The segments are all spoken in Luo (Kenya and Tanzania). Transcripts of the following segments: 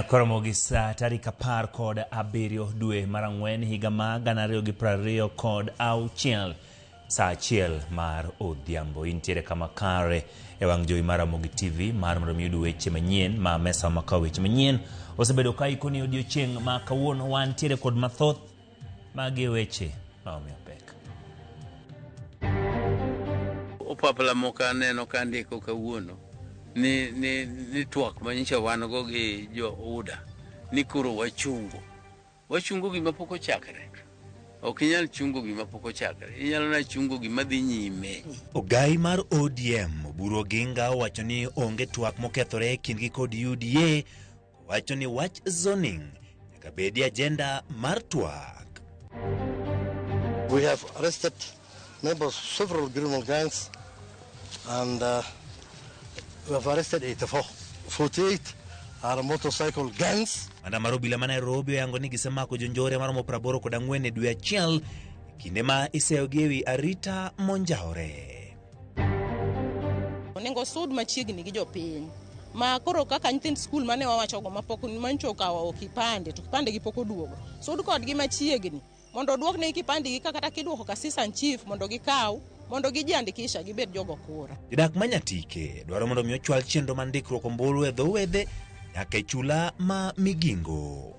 Koromogisa tarik 17 dwe mar Ang'wen higa mar 2026 saa 1 mar odhiambo. Intiere kama kare e wang' jowi mar Ramogi TV mar mondo mi weche manyien ma mesa maka weche manyien osebedo ka ikoni odiochieng' ma kawuono wantiere kod mathoth magi weche ma omiyo pek. Opapla moka neno ka ndiko kawuono ni twak manyicha wan go gi jo UDA ni koro wachungo gima pok ochakre. Ok inyal chungo gima pok ochakre, inyalo na chungo gima dhi nyime. Ogai mar ODM Oburu Oginga wacho ni onge twak mokethore kindgi kod UDA, wacho ni wach zoning nyaka bedi agenda mar twak. We have arrested members of several criminal gangs and we have arrested 48 are motorcycle gangs. Maandamano bila ma Nairobi yango ni gisemako jonjore maromo 84 e dwe achiel kinde ma iseyogi ewi arita monjaore. Onego sud machiegni gi jopiny ma koro kaka nyithind skul mane wawacho go mapok mancho kawo kipande to kipande gi pok oduogo sud kodgi machiegni mondo oduok ne kipande gi kata kiduoko ka assistant chief mondo gikaw mondo gijiandikisha gibed jogo kura. Jodak manyatike dwaro mondo mi ochwal chenro mar ndikruok ombulu e dho wedhe nyaka e chula ma Migingo.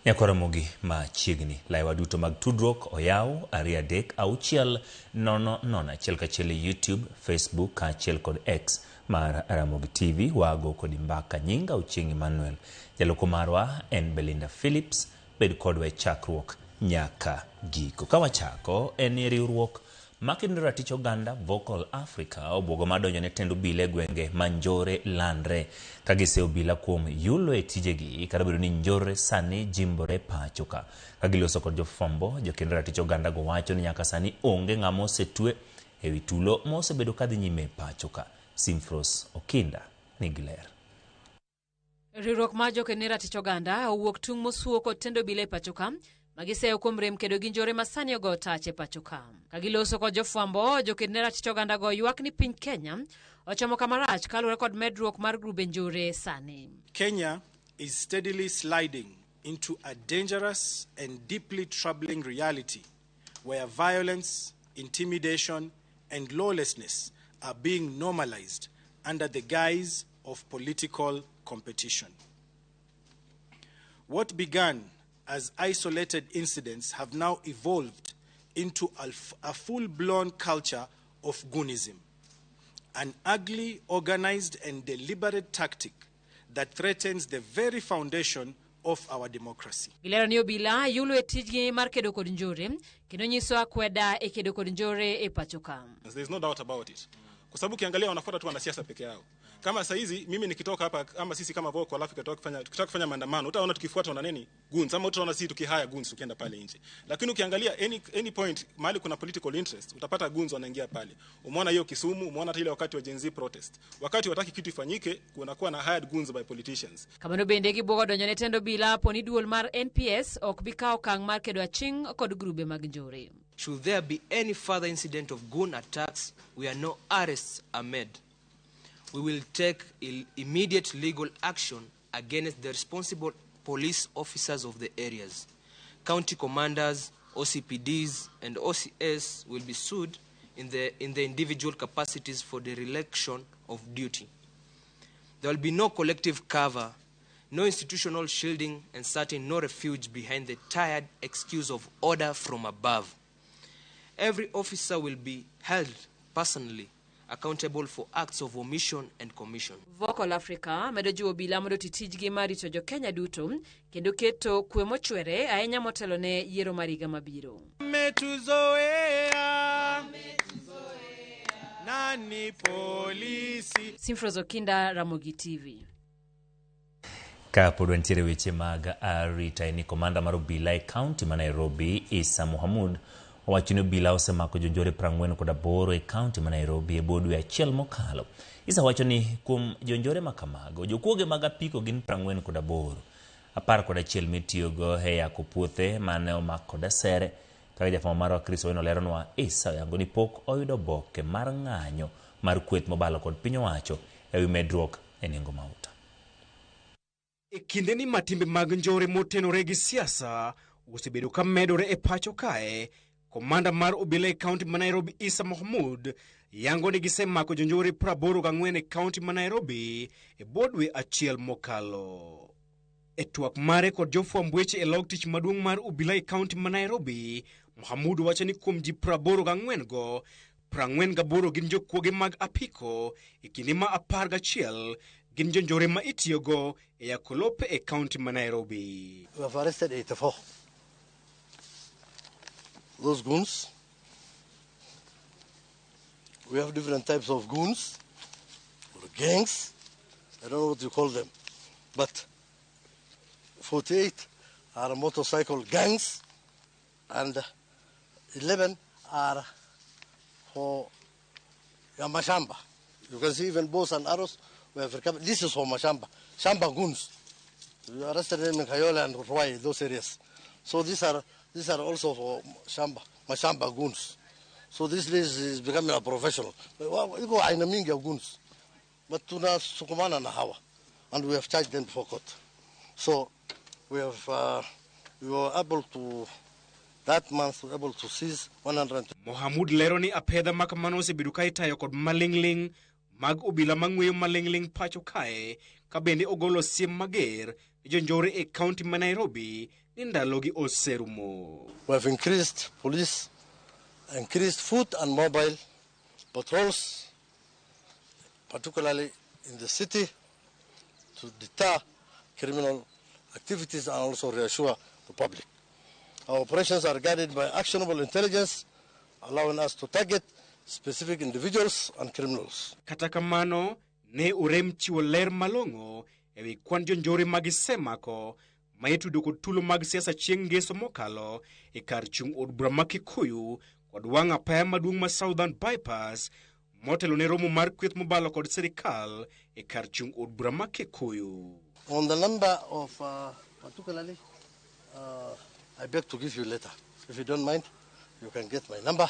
Nyakoromogi machiegni laiwa duto mag tudruok oyaw 23600 kachiel e YouTube, Facebook kachiel kod X mar Ramogi TV. Wago kod mbaka nyinga Ochieng' Emmanuel. Jaloko marwa en Belinda Phillips. Bed kodwa e chakruok nyaka giko. Kawachako en riwruok makindo ratich oganda Vocal Africa obwogo madonjo ne tendo bile gwenge manjore landre kagise obila kuom yulo e tijegi kata bedo ni njore sani jimbore pachoka. Kagiloso kod jofwambo jokindo ratich oganda go wacho ni nyaka sani onge ng'ama osetwe ewi tulo mosebedo kadhi nyime pachoka. Simfros Okinda nigiler. Riwruok ma jokindo ratich oganda owuok tung' mosuo kod tendo bile pachoka magiseyo kuom rem kedo gi njore masani ogo tache pachoka. Kagiloso kod jofwambo jokindo ratich oganda go ywak ni piny Kenya ochomo kamarach kaluwore kod medruok mar grube njore sani. Kenya is steadily sliding into a dangerous and deeply troubling reality where violence, intimidation and lawlessness are being normalized under the guise of political competition. What began as isolated incidents have now evolved into a full-blown culture of goonism, an ugly, organized and deliberate tactic that threatens the very foundation of our democracy. Gilero ni obila yulo e tijgi mar kedo kod njore kendo nyiso akweda e kedo kod njore e pachoka. There is no doubt about it. Kwa sababu kiangalia wanafuata tu wanasiasa peke yao. Kama saizi mimi nikitoka hapa ama sisi kama Vocal Africa tukitaka kufanya maandamano utaona tukifuatwa na nini guns ama utaona sisi tukihaya guns ukienda pale nje. Lakini ukiangalia any point mahali kuna political interest utapata guns wanaingia pale. Umeona hiyo Kisumu, umeona hata ile wakati wa Gen Z protest. Wakati wataki kitu ifanyike kunakuwa na hired guns by politicians. Kama no bende gibogo donjo ne tendo bila poni duol mar NPS ok bikao kang mar kedo aching kod grube mag njore. Should there be any further incident of goon attacks where no arrests are made, we will take immediate legal action against the responsible police officers of the areas. County commanders, OCPDs, and OCS will be sued in the individual capacities for the dereliction of duty. There will be no collective cover, no institutional shielding, and certainly no refuge behind the tired excuse of order from above. Every officer will be held personally accountable for acts of omission and commission. Vocal Africa medo jiwo obila mondo titijgi marito jo Kenya duto kendo keto kwe mochwere ahinya motelo ne yiero mar higa mabiro. Metuzoea nani polisi. Simfros Okinda, Ramogi TV. Kapod wantiere weche mag arita ni komanda mar obila e kaunti ma Nairobi Isa Mohamud wacho ni obila osemako jonjore 48 e kaunti ma Nairobi e dwe achiel mokalo. Isa wacho ni kuom jonjore makamago jokuoge mag apiko gin 48, 11 mitiyogo e yako puothe mane omako dasere Kaka jafama marwa Chris Owino leronwa Isa yango ni pok oyudo boke mar ng'anyo mar kweth mobalo kod piny owacho ewi medruok e nengo mauta. E kinde ni matimbe mag njore motenore gi siasa osebedo ka medore e pacho kae, komanda mar obila e kaunti ma Nairobi Isa Mohamud yango ni gisemako jonjore 84 e kaunti ma Nairobi e bodwe achiel mokalo. E twak mare kod jofwamb weche e log tich maduong' mar obila e kaunti ma Nairobi, Mohamud wacho ni kuom ji 84 go, 48 gin jokwoge mag apiko, e kinde ma 11 gin jonjore ma itiyogo e yakolope e kaunti ma Nairobi. We have arrested 84. Those goons, we have different types of goons, or gangs, I don't know what you call them, but 48 are motorcycle gangs, and 11 are for Mashamba. You can see even bows and arrows. We have recovered. This is for Mashamba. Shamba goons. We arrested them in Kayola and Ruai, those areas. So these are also for Mashamba goons. So this list is becoming a professional. You go Ainaminga goons, but tuna Sukumana na Hawa, and we have charged them before court. So we were able to. That month we were able to seize 100. Mohamud Leroni apedha makamano se bidukai tayo kod malingling mag obila mangweyo malingling pacho kae kabende ogolo siem mager jonjore e county ma Nairobi nindalogi oserumo. We have increased police, increased foot and mobile patrols, particularly in the city, to deter criminal activities and also reassure the public. Our operations are guided by actionable intelligence, allowing us to target specific individuals and criminals. Katakamano ne urem chiwo ler malongo ewi kwan jonjore magisemako maitudo kod tulo mag siasa chieng' ngeso mokalo e kar chung' od bura ma Kikuyu kod wang' apaya maduong' ma Southern Bypass motelo ne romo mar kweth mobalo kod sirikal e kar chung' od bura ma Kikuyu. On the number of particularly I beg to give you later. If you don't mind, you can get my number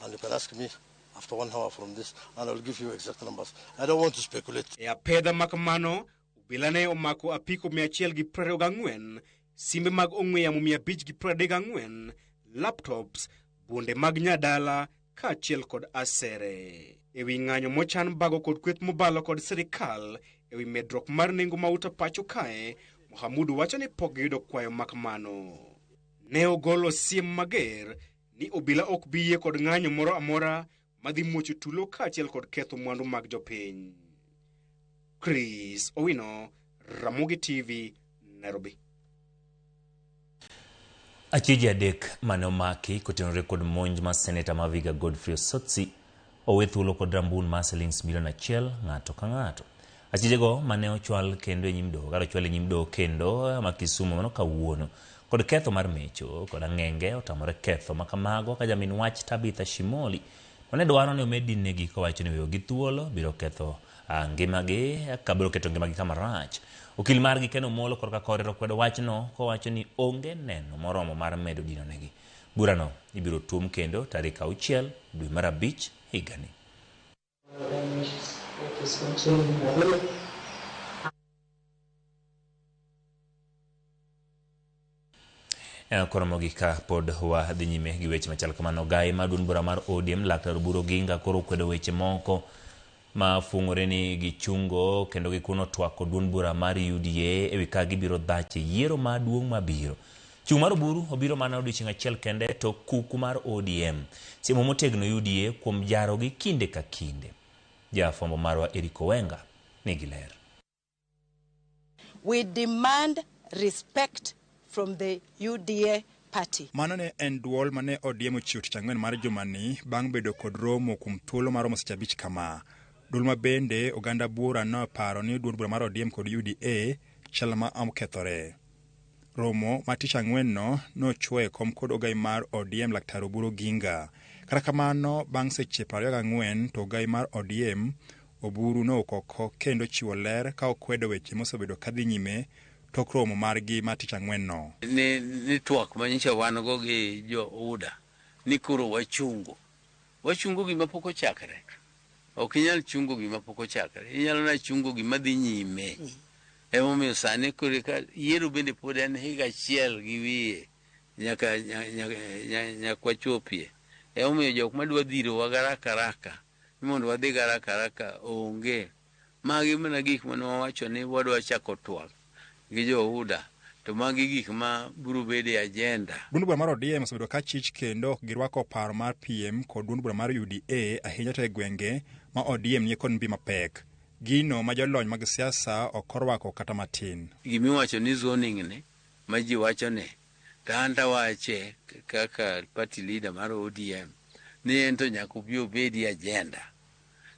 and you can ask me after 1 hour from this and I'll give you exact numbers. I don't want to speculate. E apedha makamano, ubilane omako apiko 124, simbe mag ong'we yamo 534, laptops, bunde mag nyadala, kaachiel kod asere. Ewi ng'anyo mochan bago kod kweth mobalo kod sirikal, ewi medruok mar nengo mauta pacho kae, Mohamud wacho ni pok giyudo kwayo makamano. Ne ogolo siem mager ni obila ok biye kod ng'anyo moro amora madhi muocho tulo kaachiel kod ketho mwandu mag jopiny. Chris Owino, Ramogi TV, Nairobi. Achiji adek mane omaki kotenore kod monj ma seneta ma Vihiga Godfrey Osotsi owe thuolo kod rambun ma shillings milion 1 ng'ato ka ng'ato. Achijego mane ochwal kendo e nyim doho, kata ochwal e nyim doho kendo ma Kisumu mano kawuono kod ketho mar mecho kod ang'enge otamore ketho makamago ka jamin wach Tabitha Shimoli mane dwaro ni omedi negi kowacho ni weyo gi thuolo biro ketho ngimagi kabiro keto ngimagi kama rach. Okil margi Ken Omolo korka korero kwedo wachno kowacho ni onge neno moromo mar medo dino negi. Burano ibiro tum kendo tarik 6 dwe mar 5 higani. Koromogi ka pod wa dhi nyime gi weche machal kamano. Gai maduong' bura mar ODM Laktar Oburu Oginga koro kwedo weche moko ma fungore ni gichungo kendo gikuno twako duond bura mar UDA ewi ka gibiro dhache yiero maduong' mabiro. Chung' mar Oburu obiro mana odiochieng' achiel kende to kuku mar ODM siemo motegno UDA kuom jaro gi kinde ka kinde. Jafwambo marwa Eric Owenga nigi ler. We demand respect from the UDA party. Mano ne en duol mane ODM ochiwo tich ang'wen mar jumani bang' bedo kod romo kuom thuolo mar romo seche 5 kama. Duol ma bende oganda bura noparo ni duond bura mar ODM kod UDA chal ma okethore. Romo ma tich ang'wen no nochwoe kom kod ogai mar ODM Laktar Oburu Oginga. Kata kamano bang' seche 24 to ogai mar ODM Oburu no okoko kendo chiwo ler ka okwedo weche mosebedo kadhi nyime tok romo margi ma tich ang'wen no. Ni twak manyicha wan go gi jo UDA ni koro wachungo gima pok ochakre. ok inyal chungo gima pok ochakre, inyalo na chungo gima dhi nyime. Emomiyo sani kore ka yiero bende pod en higa achiel gi wiye nyaka chopie. Emomiyo jok madwa dhiro wa garaka mondo wadhi garaka onge. Magi mana gik mane wawacho ni wadwa chako twak gi jo-UDA, to magi gik ma biro bedo e agenda. Duond bura mar ODM osebedo ka chich kendo ok girwako paro mar PM kod duond bura mar UDA ahinya to e gwenge ma ODM nie kod mbi mapek. Gino ma jolony mag siasa ok orwako kata matin. Gimiwacho ni zoning ne ma ji wacho ne, to an tawache kaka party leader mar ODM ni en to nyaka obedi agenda.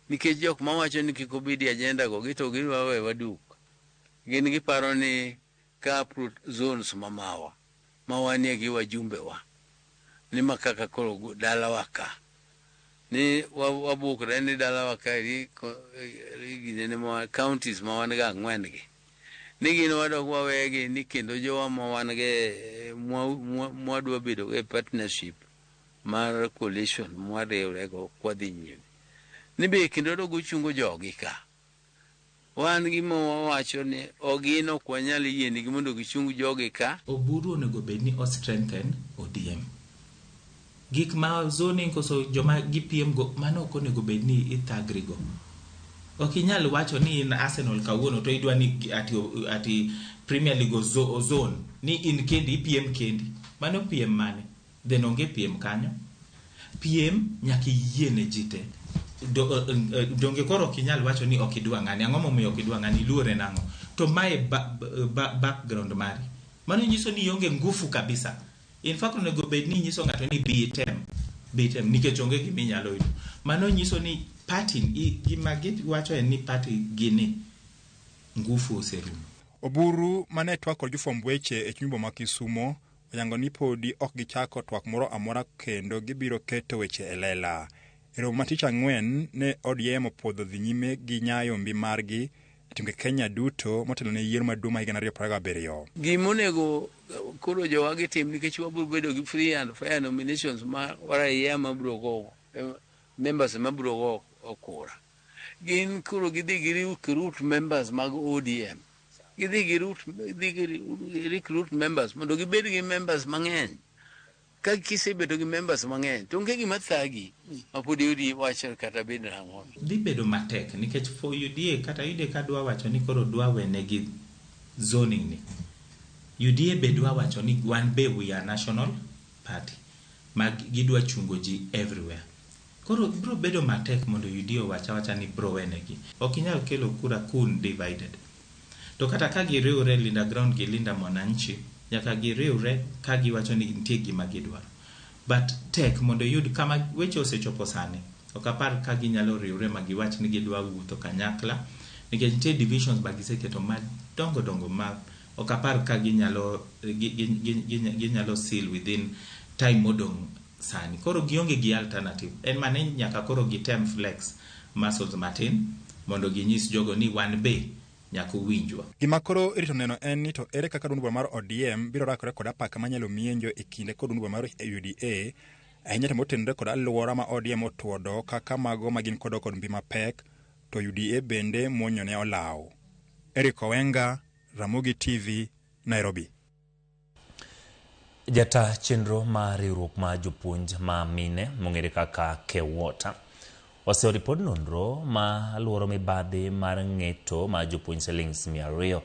Nikech jok mawacho ni kik obedi agenda go gito giwa we waduk. Gin giparo ni ka zones mawanie gi wajumbe wa ni makaka koro dala waka ni wabukre ni dala waka gine ne counties ma wan ga ng'wen gi ni gin wadok wawegi ni kendo jowa ma wan ge mwadwa bedo e partnership mar coalition mwadewre go kwadhi nyime ni be kendo dogo chungo jogi ka wan gima wawacho ni ogino kwa nyali yeni gi mondo gichung jogi ka. Oburu onego bed ni o strengthen ODM. Gik ma zoning koso joma gi PM go mano ok onego bed ni ithagri go. Ok inyal wacho ni in Arsenal kawuono to idwa ni ati Premier League zone ni in kendi PM kendi. Mano PM mane? Then onge PM kanyo. PM nyaka yiene jite. Donge koro kinyal wacho ni okidwa ng'ani ang'o momiyo okidwa ng'ani luore nango to mae background mari mano nyiso ni onge ngufu kabisa. In fact onego bed ni nyiso ng'ato ni bitem nikech onge gima inyalo yudo. Mano nyiso ni party gima wacho en ni party gini ngufu oserumo. Oburu mane twak kod jofwamb weche e chumba ma Kisumo oyango ni podi ok gichako twak moro amora kendo gibiro keto weche e lela. Romo matich ang'wen ne ODM opodho dhi nyime gi nyayo mbi margi e tunge Kenya duto motelo ne yiero maduong' ma higa 2027. Gimonego koro jowa gitim nikech wabiro bedo gi free and fair nominations ma waraiya mabiro go members mabiro go okura. Gin koro gidhi gi recruit members mag ODM. Gidhi gi recruit members mondo gibed gi members mang'eny. Ka kisebedo gi members mang'eny to onge gima thagi mapodi UDA wacho kata bed nang'o. Dhi bedo matek nikech for UDA kata UDA ka dwa wacho ni koro dwa wene gi zoning ni. UDA be dwa wacho ni wan be we are national party mag gidwa chungo ji everywhere. Koro bro bedo matek mondo UDA wacha ni bro wene gi. Ok inyal kelo kura kun divided. To kata ka giriwre Linda Ground gi Linda Mwananchi nyaka giriwre ka giwacho ni nitie gima gidwaro. But tek mondo yud kama weche osechopo sani. Ok apar ka ginyalo riwre ma giwach ni gidwa wuotho kanyakla nikech nitie divisions ba giseketo madongo ma ok apar ka ginyalo seal within time modong sani. Koro gionge gi alternative. En mane nyaka koro gitem flex muscles matin mondo ginyis jogo ni wan be nyako winjwa. Gima koro irito neno en ni to ere kaka duond bura mar ODM biro rakore kod apaka manyalo mienjo e kinde kod duond bura mar UDA ahinya to motenore kod alwora ma ODM otuodo kaka mago magin kod mbi mapek to UDA bende muonyo ne olaw. Eric Owenga, Ramogi TV, Nairobi. Jata chenro ma riwruok ma jopuonj ma mine mong'ere kaka Kewota oseripod nonro ma luoro mibadhi mar ng'eto ma jopuonj shillings 200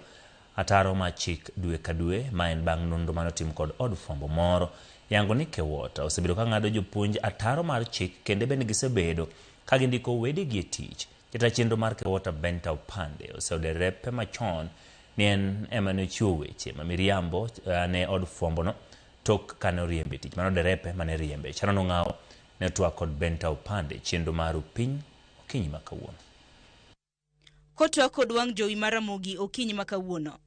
ataro ma chik dwe ka dwe ma en bang' nonro manotim kod od fwambo moro yango ni Kewota osebedo ka ng'ado jopuonj ataro mar chik kendo bende gisebedo ka gindiko wedegi e tich. Jata chenro mar Kewota Benta Upande oseude repe machon ni en ema ne ochiwo weche ma miriambo ne od fwambo no tok kane oriembe tich mano derepe mane riembe chano no ng'awo ne twak kod Benta Upande chenro mar Upiny okinyi makawuono. Kotwak kod wang' jowi mar Ramogi okinyi makawuono,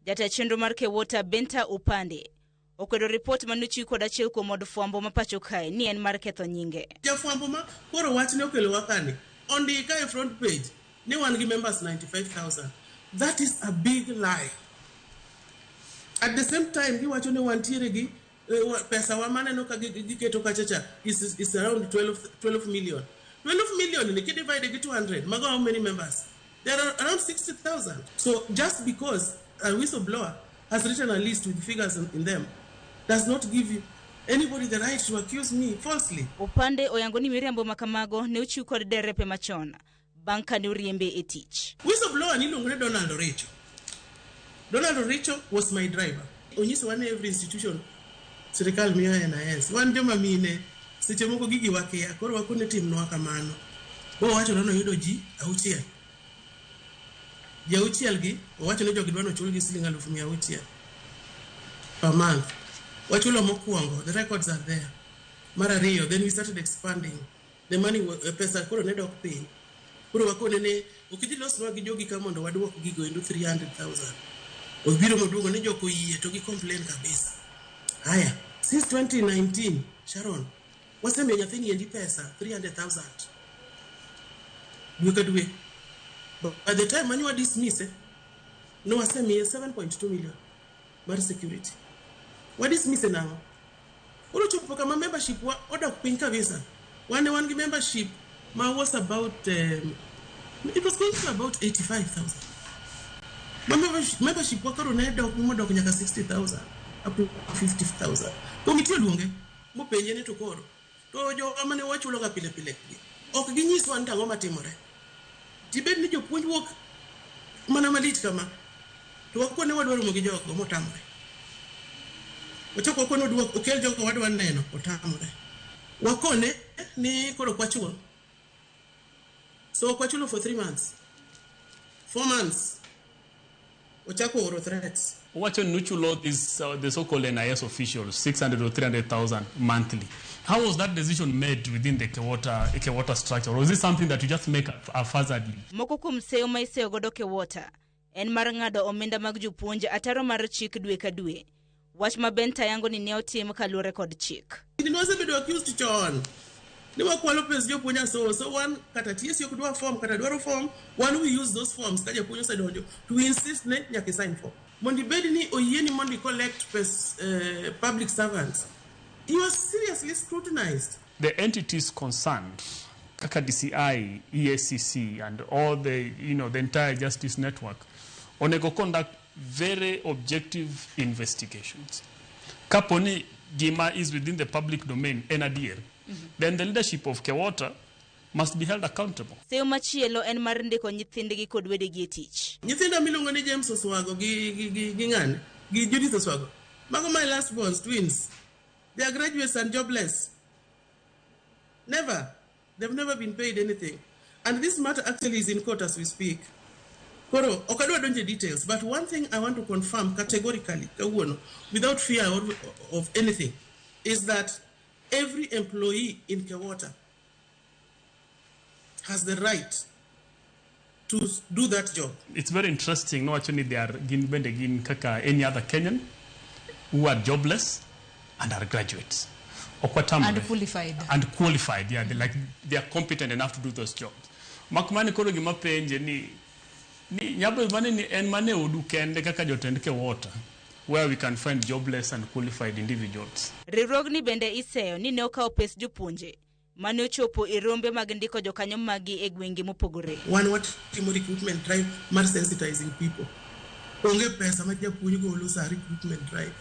jata chenro mar Kewota Benta Upande okwedo ripot manuchiw kod achiel kuom od fwambo ma pacho kae ni en mar ketho nyinge. Jafwambo ma koro wach ne okelo wakani ondika e front page ni wan gi members 95,000. That is a big lie. At the same time giwacho ni wantiere gi pesa wa maneno ka giketo kachacha is around 12 million. 12 million, they can divide it 200. Mago, how many members? There are around 60,000. So just because a whistleblower has written a list with figures in them does not give you anybody the right to accuse me falsely. Upande oyangoni miriambo makamago ne uchiw kod derepe machon bang' kane uriembe e tich. Whistleblower niluongo ne Donald Oricho. Donald Oricho was my driver. Onyiso wan every institution sirikal miyo NIS. Wan joma mine seche moko gigi wakia koro wakone timnwa kamano. Bo wacho nono yudo ji auchiel. Ji auchiel gi wacho ne jogi dwano chul gi $600,000 per month. Wachulo mokwongo, the records are there. Mara riyo, then we started expanding. The money pesa koro ne dok piny. Koro wakone ne ukidhi losnwa gi jogi ka mondo waduok gigo endo 300,000. Obiro moduogo ne joko yie to gi complain kabisa. Haya, since 2019, Sharon, wasemiyo nyathini endi pesa 300,000. Dwe ka dwe. But by the time manywa dismiss, no wasemiyo 7.2 million mar security. What is missing now? Uru chupo kama membership wa oda piny kabisa. One gi membership ma was about it was going to about 85,000. Membership wa karo ne dok modok nyaka 60,000 up to 50,000. Komiti luonge mo penje ne to koro. To jo amane wachulo ga pile pile. Ok ginyiswa ntango matimore. Tibed ni jopuonj wuok mana malit kama. To wakone wadwaro mo gi jogo motamore. Ochoko kono duok okel jogo wadwa neno otamore. Wakone ni koro kwachulo. So kwachulo for 3 months. 4 months. Ochako oro threats. What nuchulo is the so-called NIS officials, 600 or 300,000 monthly. How was that decision made within the Kewota structure? Or was it something that you just make haphazardly? Moko kuom seyo ma iseyo godo Kewota en mar ng'ado omenda mag jopuonj ataro mar chik dwe ka dwe. Wach ma Benta yango ni ne otim kaluwore kod chik. Ni wasebedo accused chon. Ni wakwalo pes jopuonj so one kata TSC ok dwa form kata dwaro form, one we use those forms ka jopuonj osedonjo to insist ne nyaka sign form. Mondi bed ni oyieni mondi collect pes public servants. You are seriously scrutinized. The entities concerned, Kaka DCI, EACC, and all the entire justice network, onego conduct very objective investigations. Kaponi Gima is within the public domain, NADL, then the leadership of Kewota must be held accountable. Seyo machielo en mar ndiko nyithindgi kod wedegi e tich. Nyithinda milongo ni James Oswago gi ng'ane gi Judith Oswago. Mago my last borns, twins. They are graduates and jobless. Never. They've never been paid anything. And this matter actually is in court as we speak. Koro, okadwa donje details, but one thing I want to confirm categorically, without fear of anything, is that every employee in Kewota has the right to do that job. It's very interesting. No, actually, they are any other Kenyan who are jobless and are graduates. And qualified. And qualified, yeah. They are competent enough to do those jobs. Makumani koro gima penje ni nyabo mane ni en mane odu kende kaka jotend Kewota where we can find jobless and qualified individuals. Riwruogni bende iseyo ni ne okawo pes jopuonje mane ochopo e rombe mag ndiko jokanyo magi e gwenge mopogore. Timo recruitment drive mar sensitizing people. Onge pesa ma japuonj golo sa recruitment drive.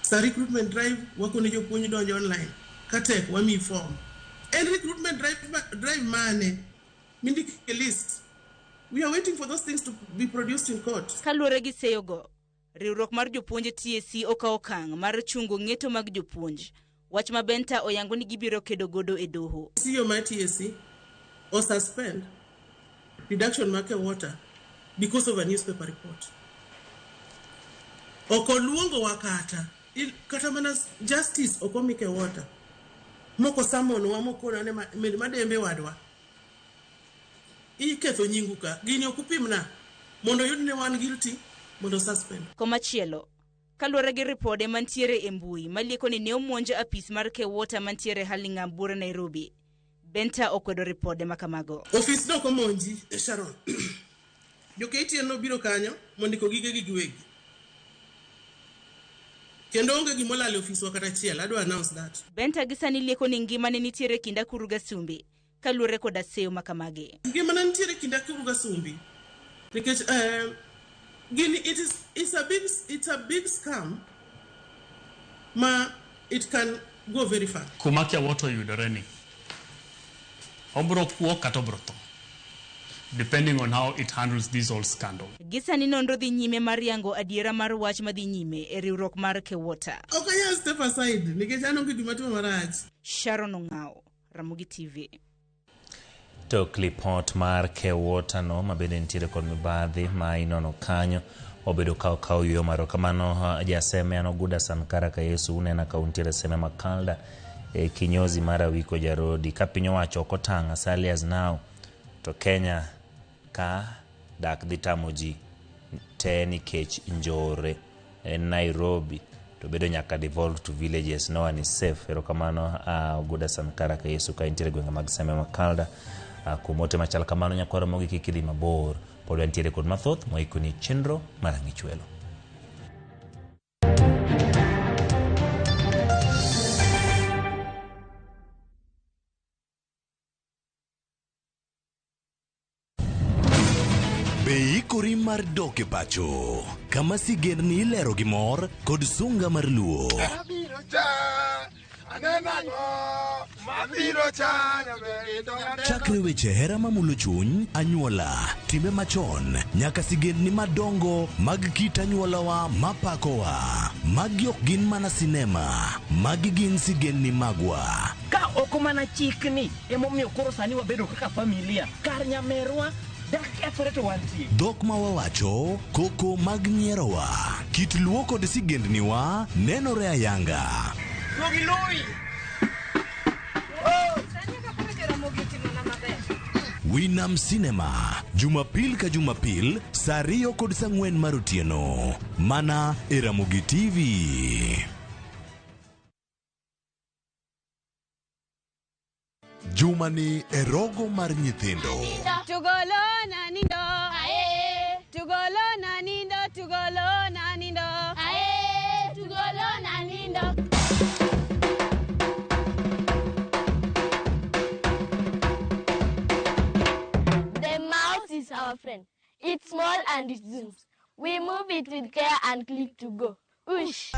Sa recruitment drive wakone jopuonj donjo online. Katek wami form. And recruitment drive mane mindiki a list. We are waiting for those things to be produced in court. Kaluwore gi seyogo, riwruok mar jopuonj TSC okawo okang' mar chungo ng'eto mag jopuonj. Wach ma Benta oyango ni gibiro kedo godo e doho. CEO mar TSC or suspend reduction mar Kewota because of a newspaper report. Okoluongo wakata kata mana justice okomi Kewota. Moko samon wa moko na madembe wadwa. Iketho nyinguka gini okupimna mondo yudne wan guilty mondo suspend. Komachielo kaluwore gi ripode mantiere e mbui malieko ni ne omonjo apis mar Kewota mantiere Hurlingham Bura Nairobi. Benta okwedo ripode makamago. Office no komonji Sharon. Jo-KTN no biro kanyo mondiko gige giwegi. Kendo onge gimolal office wakata chiel. I do announce that. Benta gisani lieko ni ngima ne nitiere kinda Kuruga Sumbi kaluwore koda seyo makamagi. Gima nitiere kinda kuruga sumbi. Because it's a big scam. It can go very far. Kumakia woto yudoreni. Obro kuo katobroto. Depending on how it handles this whole scandal. Gisani nonro dhi nyime mar yango adiera mar wach madhi nyime e riwruok mar Kewota. Okay, I'll step aside. Nikech anonge gima timo marach. Sharon Ong'ao, Ramogi TV. Tok lipot mar Kewota no mabende nitiere kod mibadhi ma inono kanyo obedo kao yo maro kamano jaseme Anoguda Sankara ka Yesu unena kaunti ya Seme Makalda kinyozi mara wiko jarodi kapinyo wacho kotanga sali as now to Kenya ka dak dhitamoji te nikech njore Nairobi to bedo nyaka devolve to villages. No one is safe. Erokamano Oguda Sankara ka Yesu ka intiere gwenge mag Seme Makalda kumote machal kamano nyakwaro mogi kikidhi mabor pod antiere kod mathoth moikoni chenro marangichwelo. Beikori mar doke pacho kama sigendni ilero gi mor kod sunga mar luo. Chakre weche hera mamulo chuny, anyuola, timbe machon, nyaka sigendni madongo mag kit anyuolawa mapakowa. Magi ok gin mana sinema, magi gin sigendni magwa. Ka oko mana chikni emomiyo koro sani wabedo kaka familia kar nyamerwa dak eforeto wanti. Dhok ma wawacho, koko mag nyierowa, kit luo kod sigendniwa nenore ayanga. Winam Cinema, Jumapil ka Jumapil, Sario kod Sangwen Marutieno, mana e Ramogi TV. Jumani e rogo mar nyithindo. Tugolo na nindo, ae. Tugolo na nindo, tugolo na nindo, ae. Tugolo na nindo. The mouse is our friend. It's small and it zooms. We move it with care and click to go. Whoosh.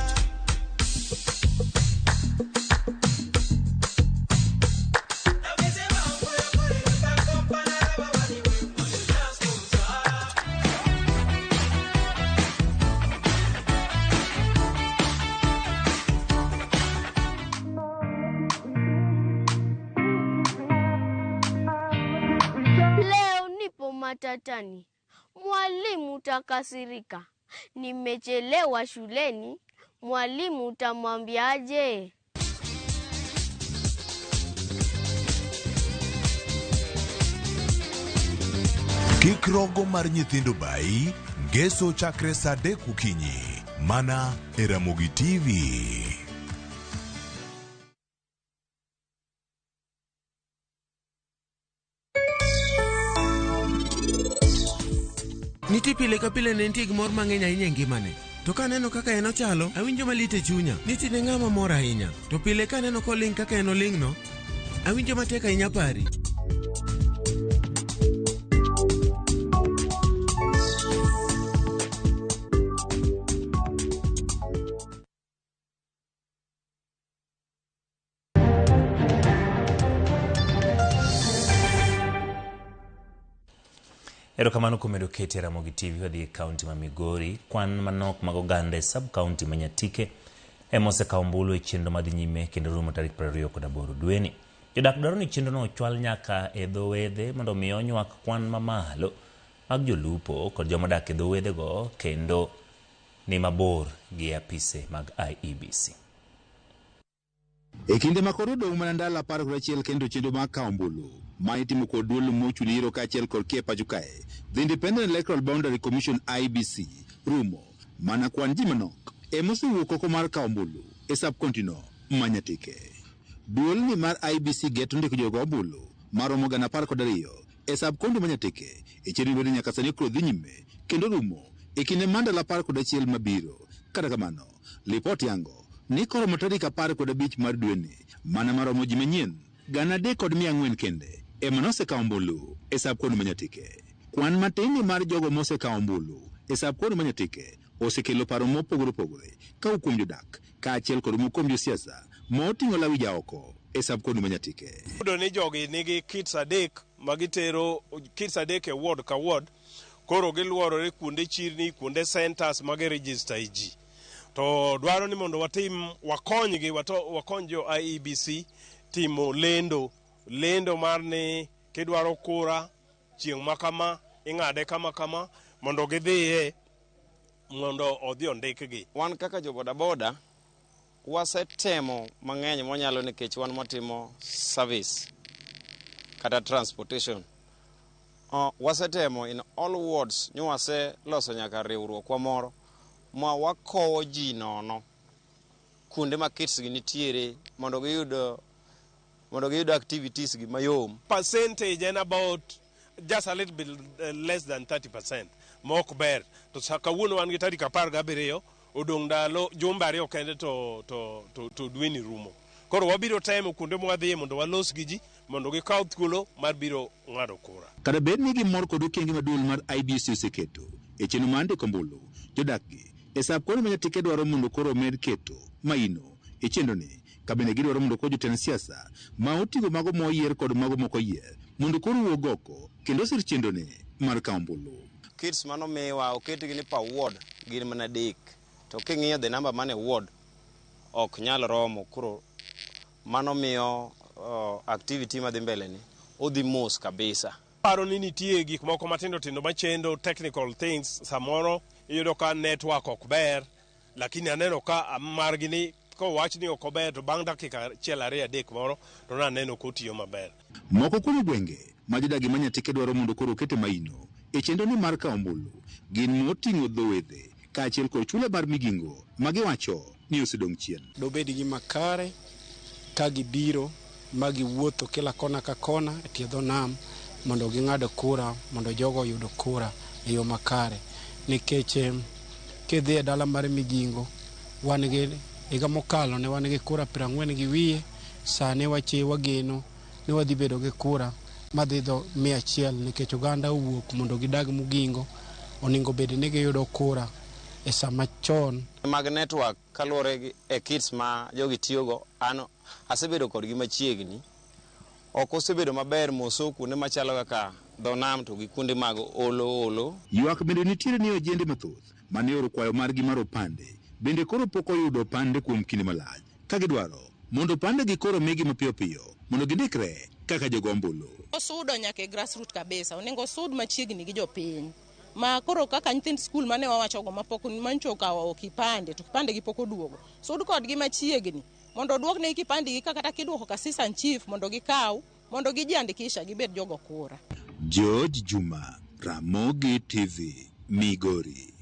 Matatani. Mwalimu utakasirika. Nimechelewa shuleni. Mwalimu utamwambiaje? Kik rogo mar nyithindo bai, Ngeso chakre saa 3 okinyi, mana e Ramogi TV. Niti pile ka pile ne nitie gimor mang'eny ahinya e ngimane. To ka aneno kaka en ochalo, awinjo malit e chunya. Niti ne ng'ama mor ahinya. To pile ka aneno koling kaka en oling'no, awinjo matek ahinya pari. Erokamano kumedo kete Ramogi TV wadhi kaunti ma Migori. Kwan manok mag oganda e sub-county Manyatike emose kaumbulu e chenro madhi nyime kendo rumo tarik 28 dweni. Jodak dwaro ni chenro no ochwal nyaka e dho wedhe mondo mi onywak kwan mamalo mag jolupo kod joma dak e dho wedhe go kendo ni mabor gi apise mag IEBC. E kinde ma koro dong' mana ndalo 11 kendo chenro mag kaumbulu ma itimo kod duol mochuli iro kaachiel kod pacho kae, The Independent Electoral Boundary Commission IEBC rumo mana kwan ji manok emosewuok oko mar kaumbulu e sub-county no Manyatike. Duol ni mar IEBC geto ndiko jogo ombulu maromo 12,000 e sub-county Manyatike e chenro bedo nyaka sani koro dhi nyime kendo rumo e kinde mandalo 11 mabiro. Kata kamano, lipot yango ni koromo tarik 15 mar dweni mana maromo ji manyien 3,400 kende ema nosekawo ombulu e sab kuond Manyatike. Kwan matin mar jogo mosekawo ombulu e sab kuond Manyatike osekelo paro mopogore opogore ka kuom jodak kaachiel kod kuom josiasa moting'o lawi jaoko e sab kuond Manyatike. Yudo ni jogi nigi kits adek magitero kits adek e ward ka ward, koro giluorore kuonde chirni, kuonde centers mag register ji. To dwaro ni mondo wakonygi, wakony jo IEBC timo lendo mar ni kidwaro kura chieng' makama ing'ade kama mondo gidhiye mondo odhi ondikgi. Wan kaka jo bodaboda wasetemo mang'eny monyalo nikech wan motimo service kata transportation. Wasetemo in all wards wase loso nyaka riwruok wa moro ma wakowo ji nono kuonde ma kits gi nitiere mondo giyud activities gi mayom. Percentage and about just a little bit less than 30% mok ber. To kawuono wan gi tarik 17 odong' ndalo jumbe 2 kende to dweni rumo. Koro wabiro temo kuonde mwadhiye mondo walos gi ji mondo gikaw thuolo mar biro ng'ado kura. Kada bed ni gimor kod okenge maduong' mar IEBC oseketo e chenro mar ndiko ombulu, jodakgi e sab kuond Manyatike dwaro mondo koro med keto maino e chenroni, ka bende gidwaro mondo koro jotend siasa ma oting'o mago moyier kod mago mok oyier mondo koro wuog oko kendo sir chenroni mar kawo ombulu. Kits mano miwa oketgi ni per ward gin mana adek, to king'iyo the number mane ward ok nyal romo, koro mano miyo activity madhi mbele ni odhi mos kabisa. Paro ni nitie gik moko matindo machendo technical things, samoro iyudo ka network ok ber, lakini aneno ka margi ni ko wach ni ok ber to bang' dakika 1-2 moro to naneno kotiyo maber. Moko kuom gwenge ma jodagi Manyatike dwaro mondo koro okete maino e chenroni mar kawo ombulu gin moting'o dhowedhe kaachiel kod chula mar migingo ma giwacho ni osedong' chien. Dobed gi makare ka gibiro ma giwuotho kila kona ka kona e tie dho nam mondo ging'ad kura mondo jogo oyud kura e yo makare, nikech kidhi e dala mar migingo wan gi higa mokalo ne wan gi kura 40 gi wiye, sani wageno ni wadhi bedo gi kura madhidho 100 nikech oganda owuok mondo gidag Mugingo, oningo bed ni giyudo kura e sama chon. Mag network kaluwore gi kits ma jogi tiyogo, ano asebedo kodgi machiegni, ok osebedo maber moso kuonde machalo kaka dho nam to gi kuonde mag olo. Ywak bende nitiere ni ojende mathoth mane oro kwayo margi mar opande bende koro pok oyudo opande kuom kinde malach, ka gidwaro mondo opande gi koro migi mapiyo mondo gindikre kaka jogo ombulu. Osudo nyaka grassroots kabisa, onego sud machiegni gi jopiny. Ma koro kaka nyithind skul mane wawacho go mapok mancho kawo kipande to kipande gi pok oduogo. Sud kodgi machiegni mondo oduogne kipande gi kata kiduoko ka assistant chief mondo gikaw mondo gijiandikisha gibed jogo kura. George Juma, Ramogi TV, Migori.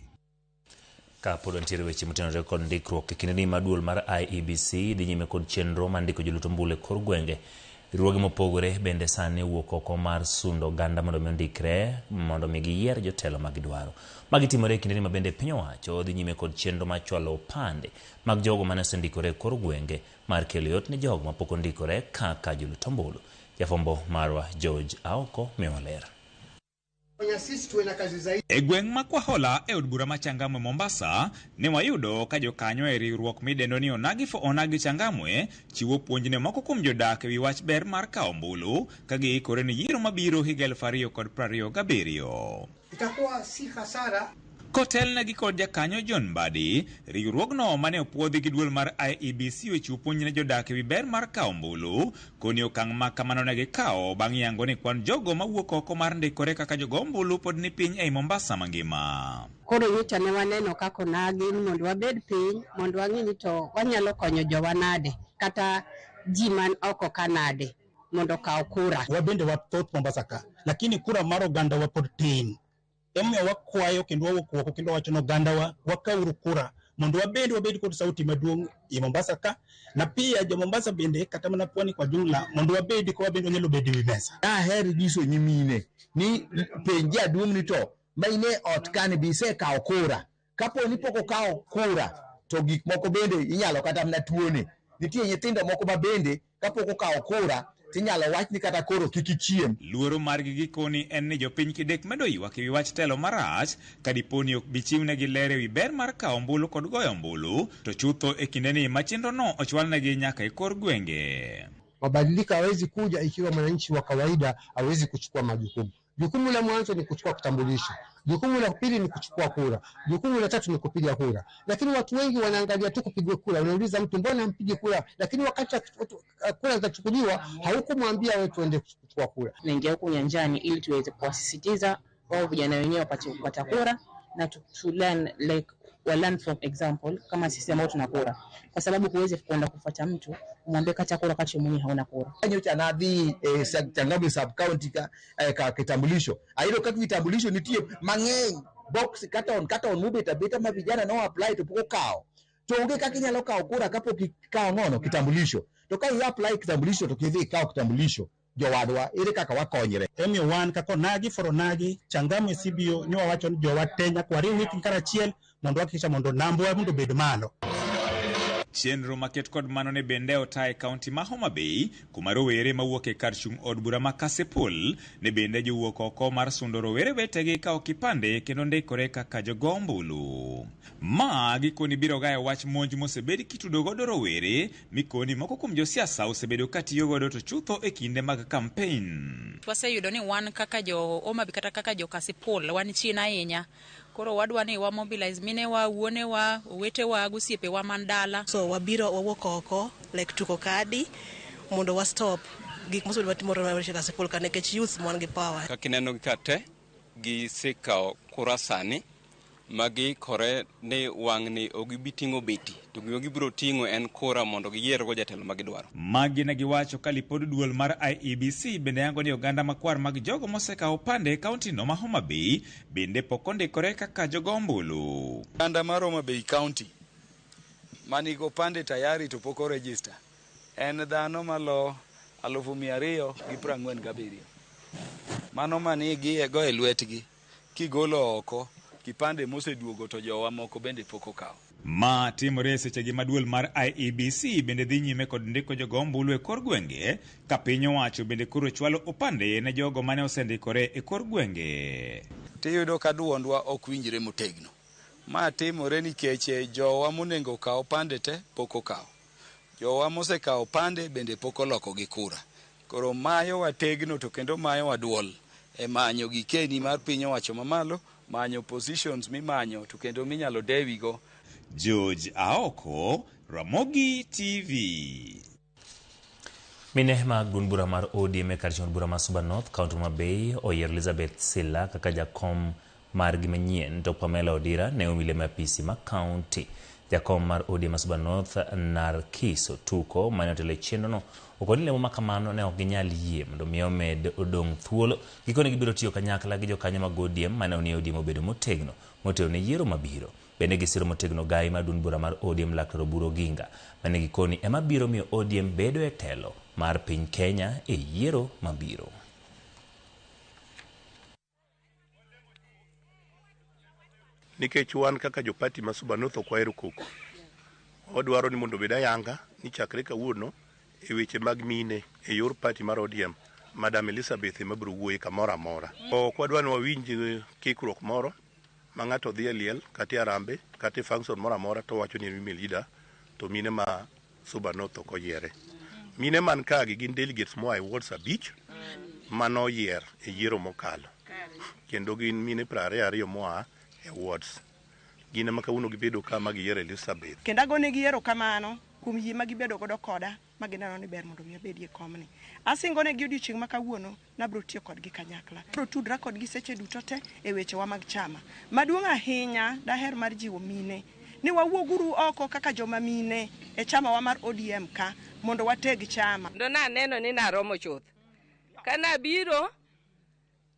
Ka pod ntiere weche motenore kod ndikruok e kindeni maduol mar IEBC dhi nyime kod chenro mar ndiko joluto ombulu e kor gwenge. Riwruoge mopogore bende sani wuok oko mar sundo oganda mondo ondikre mondo giyier jotelo ma gidwaro. Magitimore e kindeni ma bende piny owacho dhi nyime kod chenro mar chwalo opande mag jogo mane osendikore e kor gwenge mar kelo yot ne jogo mapok ondikore kaka joluto ombulu. Jafombo marwa George Aoko miyowa ler. E gweng' ma Kwahola e od bura ma Changamwe Mombasa ne wayudo ka jokanyo e riwruok midendo ni Onagi Changamwe chiwo puonj ne moko kuom jodak ewi wach ber mar kawo ombulu ka giikore ni yiero mabiro higa 2027. Itakuwa si hasara. Kotel na gikod jakanyo John Mbadi, riwruogno mane opuodhi gi duol mar IEBC wechiwo puonj ne jodak ewi ber mar kawo ombulu koni okang' ma kamano ne gikawo bang' yango ni kwan jogo mawuok oko mar ndikore kaka jogo ombulu pod ni piny ei Mombasa mangima. Koro nyocha ne waneno kako nagi mondo wabed piny mondo wang'i ni to wanyalo konyo jowa nade kata ji man oko kanade mondo kaw kura. Wabende wathoth Mombasa ka, lakini kura mar oganda wa pod tin. Emiyo wakwayo kendo wawuok oko kendo wacho no oganda wakauru kura mondo wabed kod sauti maduong' e Mombasa ka, na pia jo Mombasa bende kata mana pwani kwa jumla mondo wabed onyalo bedo ewi mesa. Aheri nyiso nyimine ni penja duong' ni to maine ot kan bise kawo kura. Kapo ni pok okawo kura to gik moko bende inyalo kata mana tuone. Nitie nyithindo moko ma bende kapok okawo kura tinyalo wach ni kata koro kik ichiem. Luoro margi gikoni en ni jopiny kidek medo ywak ewi wach telo marach ka diponi ok bichiwnegi ler ewi ber mar kawo ombulu kod goyo ombulu, to chutho e kindeni machenrono ochwalnegi nyaka e kor gwenge. Mabadiliko hawezi kuja ikiwa mwananchi wa kawaida hawezi kuchukua majukumu. Jukumu la mwanzo ni kuchukua kitambulisho, jukumu la pili ni kuchukua kura, jukumu la tatu ni kupiga kura. Lakini watu wengi wanaangalia tu kupiga kura. Unauliza mtu mbona mpige kura, lakini wakati kura zitachukuliwa haukumwambia wewe tuende kuchukua kura. Naingia huko nyanjani ili tuweze kuwasisitiza wao vijana wenyewe wapate kupata kura na to learn like wa learn from example kama sisi ambao tuna kura, kwa sababu huwezi kwenda kufuata mtu umwambie kata kura kati mwenyewe hauna kura. Nyocha nadhi Changamwe sub county ka kitambulisho airo ka kitambulisho nitie mang'eny box kata on mube tabeta ma vijana no apply to poko kao to onge ka kinyalo kao kura kapo kikao ngono kitambulisho to ka i apply kitambulisho to kidhi kao kitambulisho jowadwa ere kaka wakonyre. Emio wan kako nagi foronagi Changamwe CBO ni wawacho ni jowatenya kwari wiki karachiel mondo wakisha mondo nambwa mondo bed malo. Chenro maket kod mano ne bende otae kaunti ma Homa Bay kuma rowere mawuok e kar chung' od bura ma Kasipul ne bende jowuok oko mar sundo rowere wetegi kawo kipande kendo ndikore kaka jogo ombulu. Ma gikoni biro gayo wach monj mosebedi kitudo godo rowere mikoni moko kuom josiasa osebedo katiyo godo to chutho e kinde mag campaign. Waseyudo ni wan kaka jo Homa Bay kata kaka jo Kasipul wan chien ahinya. Koro wadwa ni wa mobilize minewa, wuonewa, owetewa, gosiepewa mandala. So wabiro wawuok oko like tuko kadi mondo wa stop gik mosebedo timore na Kasipul ka nikech youth mon gi power. Kakineno gikate gi sikao kurasani magi kore ne wang'ni ogibitingo beti to gibiro tingo en kura mondo giyiergo jatelo magidwaro. Magi ne giwacho kalipod duol mar IEBC bende yango ni oganda makwar mag jogo mosekawo pande kaunti no ma Homa Bay bende pok ondikore kaka jogo ombulu. Oganda mar Homa Bay County manigo pande tayari to pok register en dhano malo 247,000. Mano manigi ego e lwetgi kigolo oko kipande moseduogo to jowa moko bende pok okawo. Ma timore sechegi maduol mar IEBC bende dhi nyime kod ndiko jogo ombulu e kor gwenge ka piny owacho bende koro chwalo opande ne jogo mane osendikore e kor gwenge. Tiyudo ka duondwa ok winjre motegno. Ma timore nikech jowa monengo kawo pande te pok okawo. Jowa mosekawo pande bende pok oloko gi kura. Koro mayo wategno to kendo mayo waduol e manyo gikeni mar piny owacho mamalo, manyo positions mimanyo to kendo minyalo dewigo. George Aoko, Ramogi TV. Mine mag duond bura mar ODM e kar chung' bura ma Suba North, kaunti ma Bay, oyier Elizabeth Silla kaka jakom mar gimanyien to Pamela Odira ne omile ma apisi ma kaunti. Jakom mar ODM Suba North Narkiso Tuko mane otelo chenrono okoni lemo makamano ne ok ginyal yie mondo mi omed odong' thuolo gikone gibiro tiyo kanyakla gi jokanyo mag ODM mane onie ODM obedo motegno motelo ne yiero mabiro. Bende gisiro motegno gai mar duond bura mar ODM Laktar Oburu Oginga mane gikoni ema biro miyo ODM bedo e telo mar piny Kenya e yiero mabiro. Nikech wan kaka jopati ma Suba North ok wahero koko. Wadwaro ni mondo bed ayanga ni chakre kawuono e weche mag mine e yor pati mar ODM Madam Elizabeth ema biro wuoye kamoro amora. Ok wadwa ni wawinj kikruok moro ma ng'ato dhi e liel kata arambe kata function moro amora to wacho ni en women leader to mine ma Suba North ok oyiere. Mine man ka gin delegates moa e wards 5 mano yier e yiero mokalo. Kendo gin mine 22 moa e wards. Gine ma kawuono gibedo ka ma giyiero Elizabeth. Kendo agone giyiero kamano kuom yie ma gibedo godo koda ma gineno ni ber mondo mi abedie komni. Asingone gi odiochieng' ma kawuono nabro tiyo kodgi kanyakla. Bro tudra kodgi seche duto te e wechewa mag chama. Maduong' ahinya daher mar jiwo mine ni wawuoguru oko kaka joma mine e chama wa mar ODM ka mondo wateg chama. Ndo naneno ni naromo chuth. Kana biro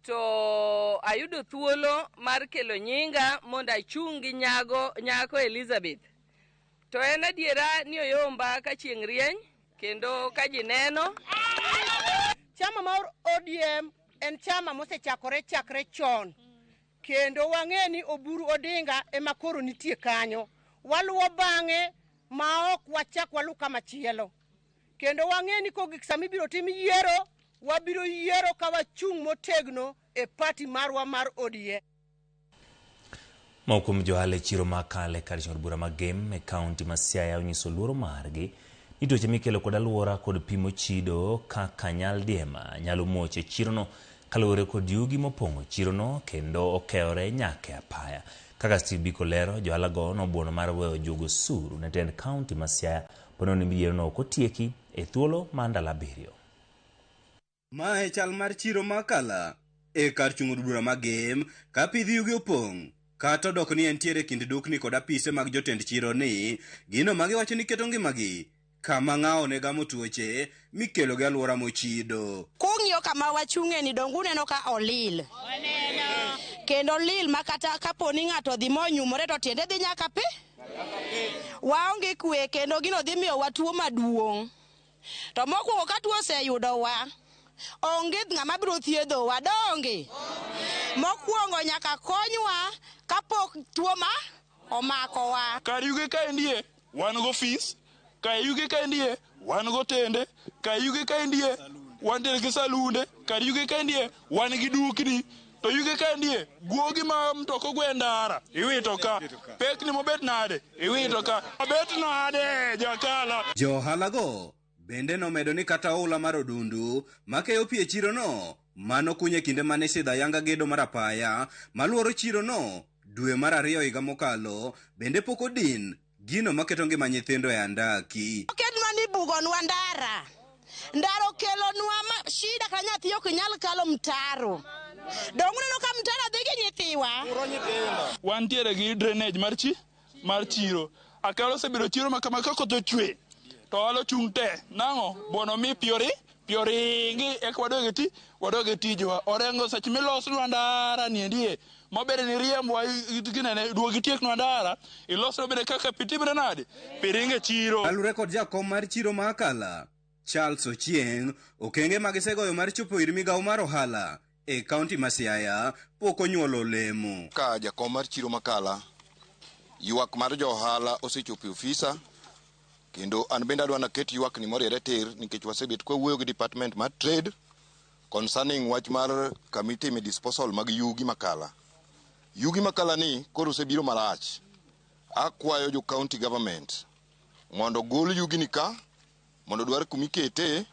to ayudo thuolo mar kelo nyinga mondo achungi nyako Elizabeth. To en adiera ni oyomba ka chieng' rieny kendo ka ji neno. Chama mar ODM en chama mosechakore chakre chon. Kendo wang'e ni Oburu Odinga ema koro nitie kanyo. Waluwo bang'e ma ok wachak walu kama chielo. kendo wang'e ni kogik sami biro tim yiero, wabiro yiero ka wachung' motegno e party marwa mar ODM. Maukum johala chiro makale kar chor bura magem e kaunti ma Siaya onyiso luoro margi ni tuoche mikelo kod aluora kod pimo chido kaka nyaldiema nyalo moche chirono kaluwore kod yugi mopong'o chirono kendo okeore nyake apaya. Kaka Steve Biko lero, johala go nobuono mar weyo jogo suru ne tend kaunti ma Siaya pono ni midhierono ok otieki e thuolo mar ndalo 7. Ma e chal mar chiro makala e kar chung'o bura magem ka pidhi yugi opong'. Kata dok ni entiere kind dukni kod apise mag jotend chiro ni, gino magiwacho ni keto ngimagi kama ng'ao ne gamo tuoche mikelo gi aluora mochido. Kung'iyo kama wachung'e ni dongu neno ka olil. Kendo lil makata kapo ni ng'ato dhi monyumore to tiende dhi nyaka pi. Waonge kwe kendo gino dhi miyo watuo maduong'. To mokwongo ka tuo oseyudowa, onge ng'ama biro thiedhowa donge. Mokwongo nyaka konywa kapok tuo ma omakowa. Kar yugi ka endie wan go ofis, kar yugi ka endie wan go tende, kar yugi ka endie wan gi salunde, kar yugi ka endie wan gi dukni, to yugi ka endie guogi ma mtoko gwendara iwito ka, pek ni mobet nade iwito ka, obet nade jakala. Johala go bende nomedo ni kata oula mar odundu makeyo pie chiro no mano kunye kinde mane sidha yanga gedo mar apaya maluoro chiro no dwe mar 2 higa mokalo bende pok odin gino maketo ngima nyithindo e andaki. Oket mani bugonwa ndara. Ndaro kelonwa shida ka nyathi ok nyal kalo mtaro. Dongu neno ka mtaro dhi gi nyithiwa. Wantiere gi drainage mar chiro. Akalo sebiro chiro makama kako to chwe. To alo chung te nango bono mi piori ngi ekwadoge tijowa orengo seche milos ndara ni ndie mabere ni riembo ginene duogi tiek ndara iloso bere kaka pitibre nade piringe chiro. Alure kod jakom mar chiro makala Charles Ochieng okenge magisegoyo mar chopo ir migawo mar ohala e kaunti ma Siaya pok onyuolo olemo. Ka jakom mar chiro makala ywak mar jo ohala osechopo ofisa kendo an bende adwa naket ywak ni moriere tir nikech wasebet kwa wuoyo gi department mar trade concerning wach mar committee me disposal mag yugi makala. Yugi makala ni koro osebiro marach. Akwayo jo county government mondo gol yugi ni ka mondo dwar kumikete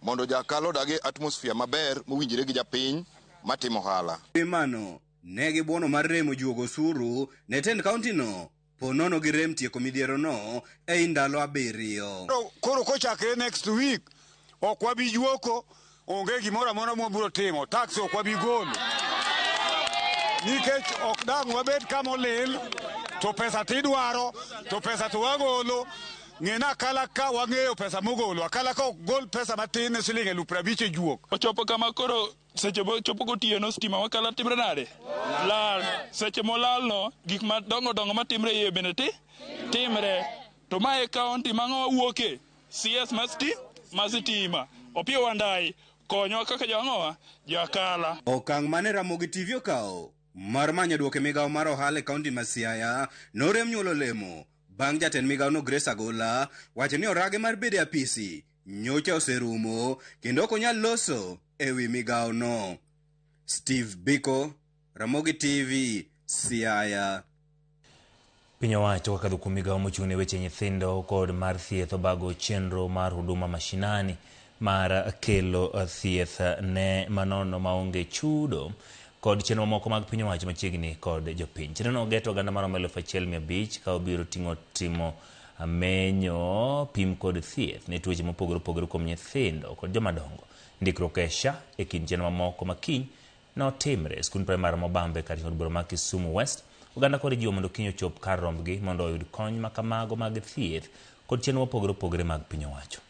mondo jakalo dage atmosphere maber mowinjire gi japiny matimo ohala. Mano negi buono mar remo juogo suru ne tend county no ponono gi rem tieko midhiero no e ndalo 7. Koro kochakre next week ok wabi juoko, onge gimoro amora mwabiro timo, tax ok wabi golo. Nikech ok dang' wabed kama olil, to pesa tidwaro, to pesa to wagolo. Ng'ena akala ka wang'eyo pesa mogolo, akala ka ok gol pesa matin ne siling 50,000 juok. Ochopo kama koro seche chopo gotieno stima wakala timre nade? Lal. Seche molal no gik madongo matimre iye bende timre. To mae kaunti mang'o wuoke CS masitima opio wandai konyo kaka jang'owa jakala. Okang' mane Ramogi TV okawo mar manyo duoke migawo mar ohala e kaunti ma Siaya norem nyuolo olemo bang' jatend migawo no Grace Agola wacho ni orage mar bede apisi nyocha oserumo kendo ok onyal loso e wi migawo no. Steve Biko, Ramogi TV, Siaya. Piny owacho kakadho kuom migawo mochung'ne weche nyithindo kod mar thieth obago chenro mar huduma mashinani mar kelo thieth ne manono maonge chudo kod chenro moko mag piny owacho machiegni kod jopiny. Chenrono geto oganda maromo 1,500 ka obiro timo menyo pim kod thieth ne tuoche mopogore opogore kuom nyithindo kod jomadongo. Ndikruok e SHA e kind chenro mamoko makiny notimre skund primar Mobambe kar od bura ma Kisumu West. Oganda kod jiwo mondo kiny ochop kar rombgi mondo oyud kony makamago mag thieth kod chenro mopogore opogore mag piny owacho.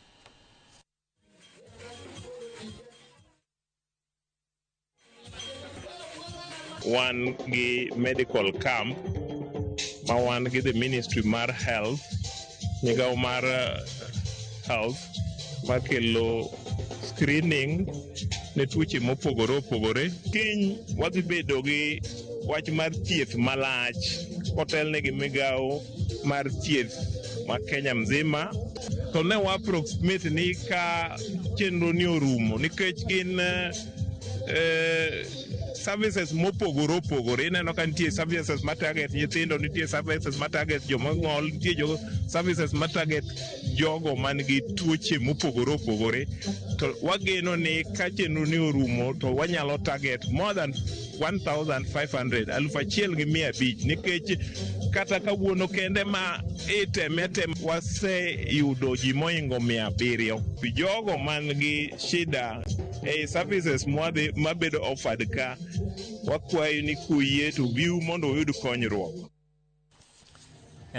Wan gi medical camp ma wan gi the Ministry mar Health, migawo mar Health makelo screening ne tuoche mopogore opogore. Kiny wadhi bedo gi wach mar thieth malach kotelne gi migawo mar thieth ma Kenya mzima. to ne wa approximate ni ka chenro ni orumo nikech gin services mopogore opogore. Ineno ka nitie services ma target nyithindo, nitie services ma target joma ng'ol, nitie services ma target jogo man gi tuoche mopogore opogore. To wageno ni ka chenro ni orumo to wanyalo target more than 1,500 1,500 nikech kata kawuono kende ma itemete waseyudo ji moingo 700 jogo man gi shida services mabedo offered ka wakwayo ni kuyie to biu mondo uyud konyruok.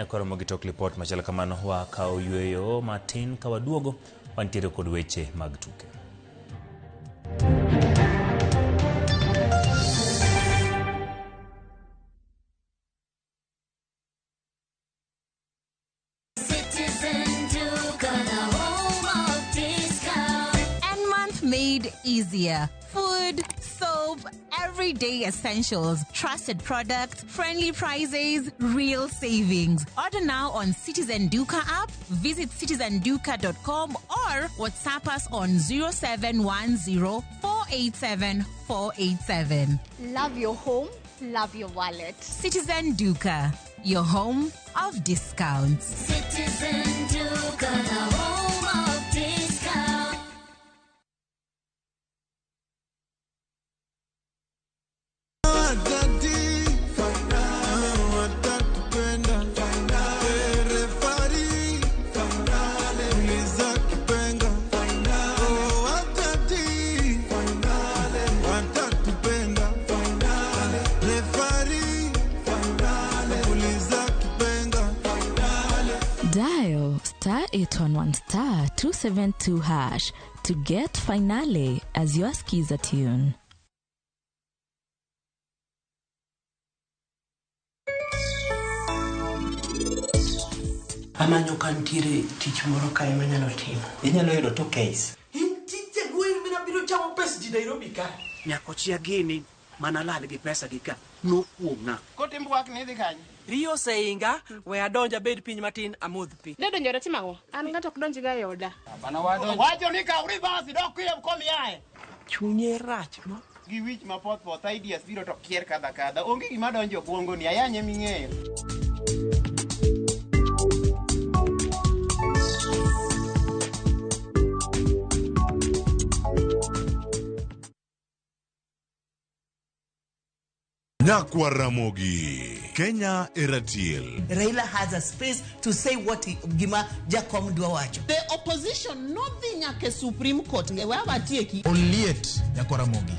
Koro mogi tok report machalo kamano wakao yueyo matin kawaduogo wantiere kod weche mag tuke. Made easier. Food, soap, everyday essentials, trusted products, friendly prices, real savings. Order now on Citizen Duka app, visit citizenduka.com or WhatsApp us on 0710 487 487. Love your home, love your wallet. Citizen Duka, your home of discounts. Citizen Duka, the home of discounts. Dial *811*272# to get Finale as your skiza tune. Amanyo kantiere tich moro kae manyalo timo. Inyalo yudo to case. Tije gwel mina biro chamo pesa ji Nairobi ka. Nyako chia gini mana lal gi pesa gi ka. No kuomna. Kotimbwak ni dhi kanye. Rio seinga we adonja bed piny matin amodh pi. Ne donjore timago. An ngato ok donji ga yoda. Bana wacho ni ka uri basi dok kuye kom yae. Chunye rach no. Gi wich ma poth ideas biro to kier kada. Onge gima donjo bongo ni ayanye ming'eyo. Nyakwa Ramogi, Kenya Eratiel. Raila has a space to say what Gima Jakom Dwawacho. The opposition, nothing like a Supreme Court. Oliet, Nyakwa Ramogi.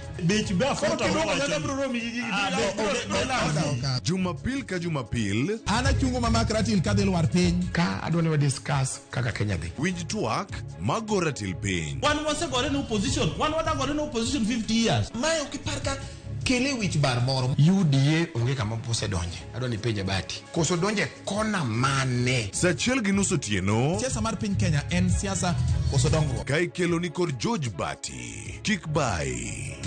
Jumapil ka Jumapil. Ana chungo mama Ratil ka del war piny. Ka adwani wa discuss kaka Kenya dhi. Winj tuak mago Ratil piny. One was a got no opposition. One was got no opposition 50 years. Mayo kiparka kele wich bar moro. UDA onge kama pose donje. Adwani penje bati. Koso donje kona mane. Sachiel gi nusu tieno. Siasa mar piny Kenya en siasa koso dongruok. Kai kelo ni kod George Bati. Kik bai.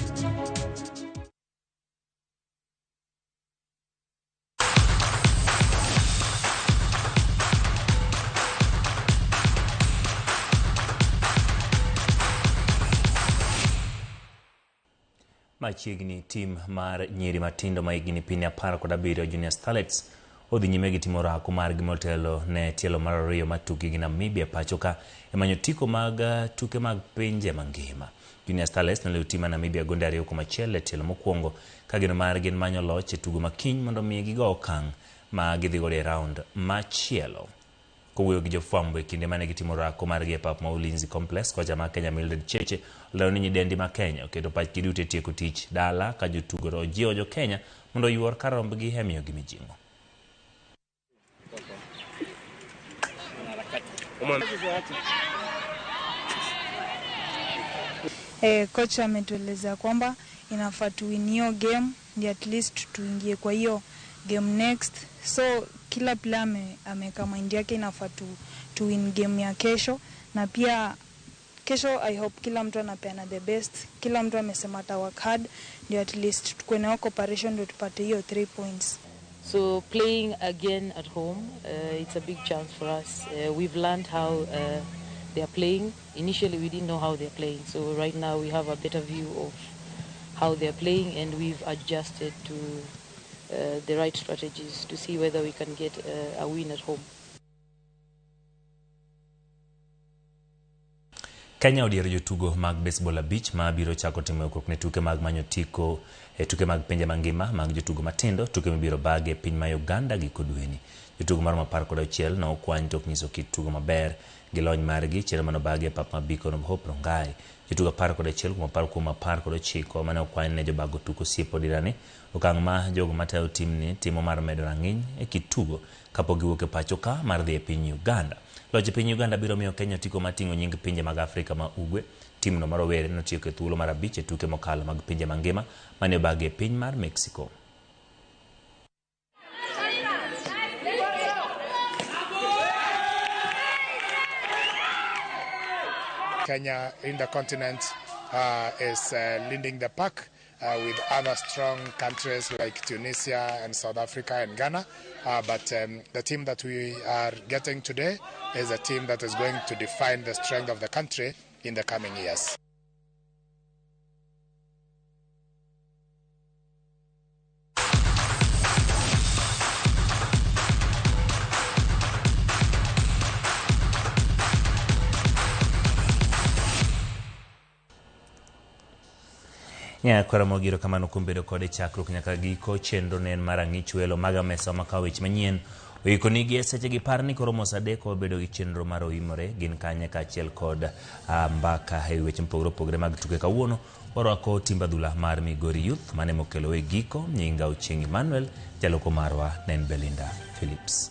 Machiegni tim mar nyiri matindo ma higni piny 17 Junior Starlets odhi nyime gi timo orako margi motelo ne tielo mar ariyo mar tukgi gi Namibia pachoka e manyo tiko mag tuke mag pinje mangima. Junior Starlets ne utima Namibia gonde 2-1 e tielo mokwongo ka gino margi manyo loch e tugo makiny mondo mi gigo okang' ma gidhi godo e round machielo. Kowuoyo gi jofwambo e kinde mane gitimo orako margi e pap ma Ulinzi Complex, kocha ma Kenya Mildred Cheche olero ni nyidendi ma Kenya oketo pachgi duto e tieko tich dala ka jotugo ojiwo jo Kenya mondo yuor kar rombgi e miyo gi mijing'o. Kocha ametueleza kwamba inafaa tuwin hiyo game ndio at least tuingie kwa hiyo game next. So kila player ameka mind yake inafaa tu win game ya kesho, na pia kesho I hope kila mtu anapeana the best. Kila mtu amesema ata work hard ndio at least tukue na cooperation ndio tupate hiyo 3 points. So playing again at home, it's a big chance for us. We've learned how they are playing. Initially, we didn't know how they're playing. So right now, we have a better view of how they're playing, and we've adjusted to the right strategies to see whether we can get a win at home. Kenya odiero jotugo mag baseball abich ma biro chako timo okruok ne tuke mag manyo tiko tuke mag pinje mangima mag jotugo matindo tuke mibiro bage piny ma Uganda gi kodweni. Jotugo mar 16 na okwany tok nyiso kit tugo maber gi lony margi chiero mano bage pap mabiko no Hope Rongai. Jotugo 16 mane okwany ne jobago tuko siepo dirani okang' ma jogo matayo timni timo mar medo rang'iny e kit tugo kapok giwuok e pacho ka mar dhi e piny Uganda. Loch piny Uganda biro miyo Kenya tiko mating'o nying pinje mag Afrika ma ugwe. Timno marowere notieko e thuolo mar 5 e tuke mokalo mag pinje mangima mane obage piny mar Mexico. Kenya in the continent is leading the pack with other strong countries like Tunisia and South Africa and Ghana. But the team that we are getting today is a team that is going to define the strength of the country in the coming years. Kwara mogiro kamano kumbedo kode chakruok nyaka giko chenro nen marang'ich welo maga mesa makawich manyien oiko nigi seche gi par ni koro mosadeko obedo gi chenro mar oimore gin kanye kaachiel kod mbaka e weche mpogore mag tuke kawuono orwako timba dhula mar Migori Youth mane mokelo e giko nyinga Ochieng Emmanuel jaloko marwa nen Belinda Phillips.